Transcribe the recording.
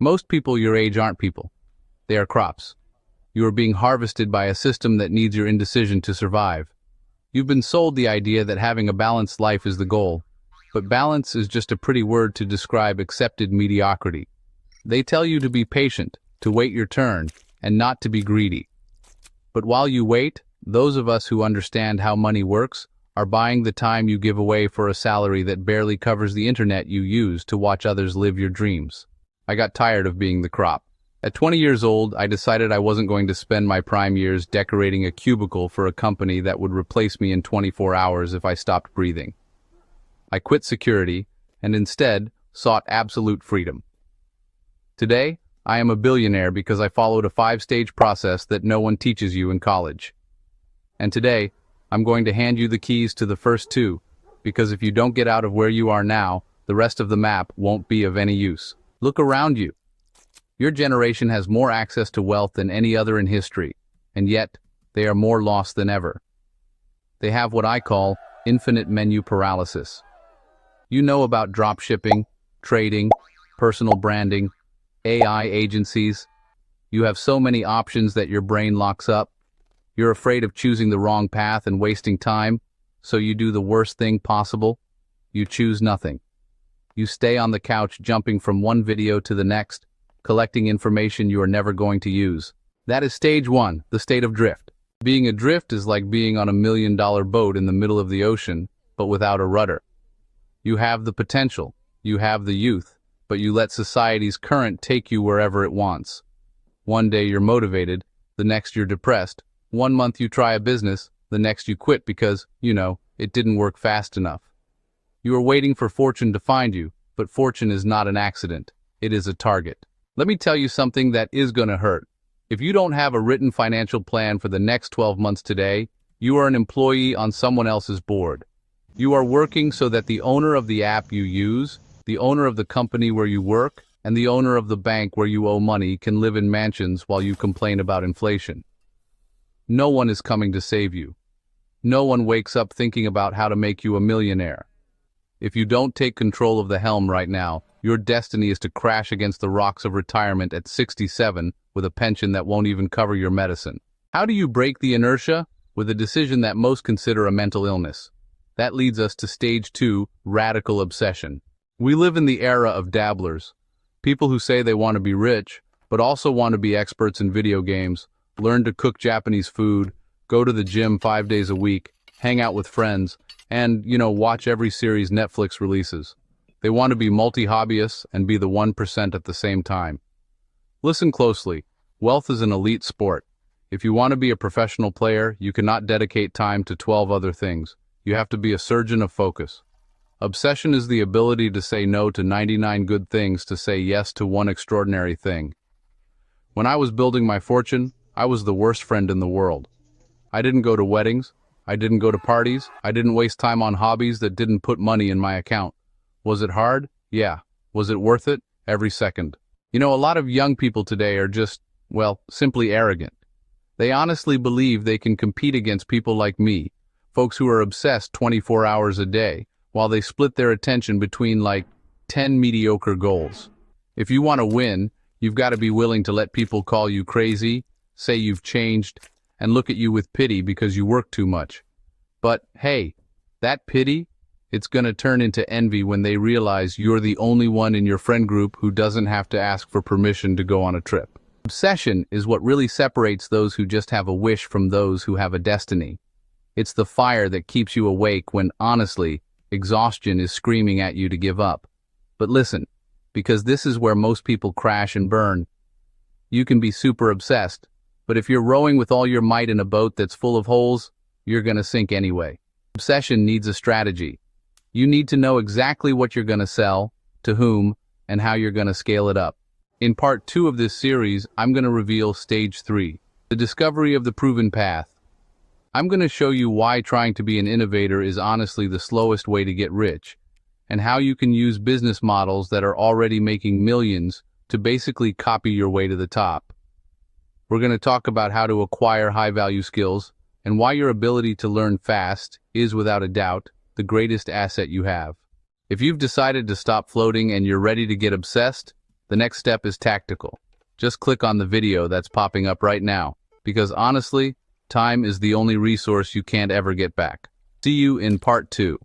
Most people your age aren't people. They are crops. You are being harvested by a system that needs your indecision to survive. You've been sold the idea that having a balanced life is the goal, but balance is just a pretty word to describe accepted mediocrity. They tell you to be patient, to wait your turn, and not to be greedy. But while you wait, those of us who understand how money works are buying the time you give away for a salary that barely covers the internet you use to watch others live your dreams. I got tired of being the crop. At 20 years old, I decided I wasn't going to spend my prime years decorating a cubicle for a company that would replace me in 24 hours if I stopped breathing. I quit security and instead sought absolute freedom. Today, I am a billionaire because I followed a 5-stage process that no one teaches you in college. And today, I'm going to hand you the keys to the first 2, because if you don't get out of where you are now, the rest of the map won't be of any use. Look around you. Your generation has more access to wealth than any other in history, and yet, they are more lost than ever. They have what I call infinite menu paralysis. You know about dropshipping, trading, personal branding, AI agencies. You have so many options that your brain locks up. You're afraid of choosing the wrong path and wasting time, so you do the worst thing possible. You choose nothing. You stay on the couch jumping from one video to the next, collecting information you are never going to use. That is stage 1, the state of drift. Being adrift is like being on a $1 million boat in the middle of the ocean, but without a rudder. You have the potential, you have the youth, but you let society's current take you wherever it wants. One day you're motivated, the next you're depressed. 1 month you try a business, the next you quit because, it didn't work fast enough. You are waiting for fortune to find you, but fortune is not an accident. It is a target. Let me tell you something that is gonna hurt. If you don't have a written financial plan for the next 12 months today, you are an employee on someone else's board. You are working so that the owner of the app you use, the owner of the company where you work, and the owner of the bank where you owe money can live in mansions while you complain about inflation. No one is coming to save you. No one wakes up thinking about how to make you a millionaire. If you don't take control of the helm right now, your destiny is to crash against the rocks of retirement at 67 with a pension that won't even cover your medicine. How do you break the inertia? With a decision that most consider a mental illness. That leads us to stage 2, radical obsession. We live in the era of dabblers. People who say they want to be rich, but also want to be experts in video games, learn to cook Japanese food, go to the gym 5 days a week, hang out with friends, and, watch every series Netflix releases. They want to be multi-hobbyists and be the 1% at the same time. Listen closely. Wealth is an elite sport. If you want to be a professional player, you cannot dedicate time to 12 other things. You have to be a surgeon of focus. Obsession is the ability to say no to 99 good things to say yes to one extraordinary thing. When I was building my fortune, I was the worst friend in the world. I didn't go to weddings. I didn't go to parties. I didn't waste time on hobbies that didn't put money in my account. Was it hard? Yeah. Was it worth it? Every second. A lot of young people today are just, simply arrogant. They honestly believe they can compete against people like me, folks who are obsessed 24 hours a day, while they split their attention between 10 mediocre goals. If you want to win, you've got to be willing to let people call you crazy, say you've changed, and look at you with pity because you work too much. But hey, that pity, it's gonna turn into envy when they realize you're the only one in your friend group who doesn't have to ask for permission to go on a trip. Obsession is what really separates those who just have a wish from those who have a destiny. It's the fire that keeps you awake when, honestly, exhaustion is screaming at you to give up. But listen, because this is where most people crash and burn. You can be super obsessed, but if you're rowing with all your might in a boat that's full of holes, you're gonna sink anyway. Obsession needs a strategy. You need to know exactly what you're gonna sell, to whom, and how you're gonna scale it up. In part 2 of this series, I'm gonna reveal stage 3, the discovery of the proven path. I'm gonna show you why trying to be an innovator is honestly the slowest way to get rich, and how you can use business models that are already making millions to basically copy your way to the top. We're going to talk about how to acquire high-value skills and why your ability to learn fast is, without a doubt, the greatest asset you have. If you've decided to stop floating and you're ready to get obsessed, The next step is tactical. Just click on the video that's popping up right now, because honestly, time is the only resource you can't ever get back. See you in part 2.